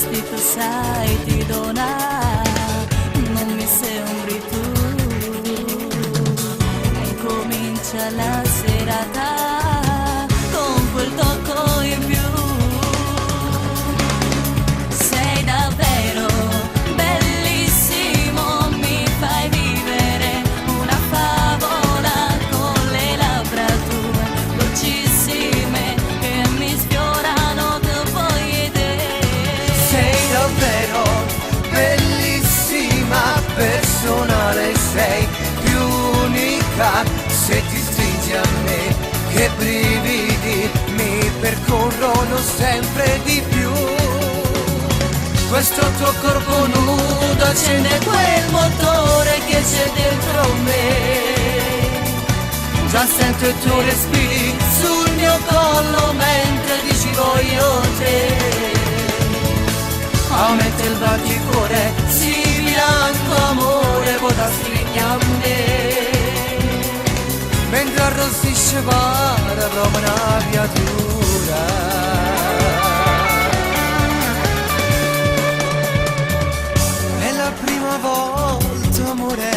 vestito sai ti dona, non mi sembri tu. E comincia la serata con quel tocco in più. Sei davvero bellissimo, mi fai vivere una favola con le labbra tue dolcissime che mi sfiorano dopo idee. Sei davvero bellissima, personale, sei più unica. Se ti stringi a me, che brividi mi percorrono sempre di più. Questo tuo corpo nudo accende quel motore che c'è dentro me. Già sento i tuoi respiri sul mio collo mentre dici voglio te. Aumenta il batticuore, si bianco amore, vota stringa a me. Mentre arrossisce vada proprio una creatura. È la prima volta amore,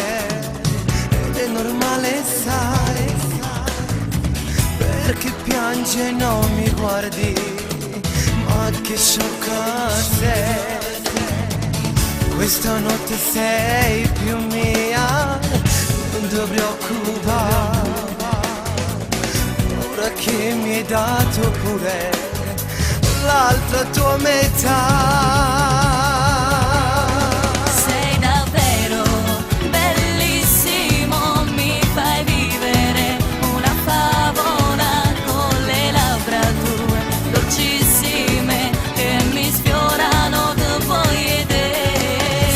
ed è normale sai, perché piange e non mi guardi, ma che sciocca sei. Questa notte sei più mia, non ti preoccupare, ora che mi hai dato pure l'altra tua metà. Sei davvero bellissimo, mi fai vivere una favola con le labbra tue dolcissime che mi sfiorano dopo idee.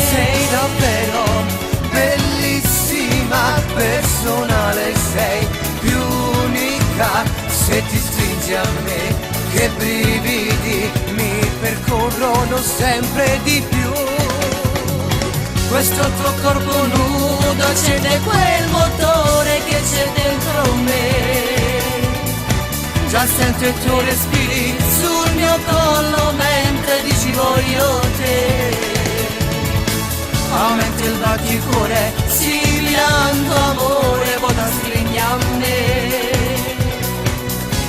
Sei davvero bellissima, personale, sei più unica. Se ti stringi a me, che brividi mi percorrono sempre di più. Questo tuo corpo nudo accende quel motore che c'è dentro me. Già sento i tuoi respiri sul mio collo mentre dici voglio te. Aumenta il batticuore, si bianco amore, vota stringa a me.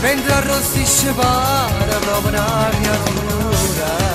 Mentre arrossisce vada proprio una creatura.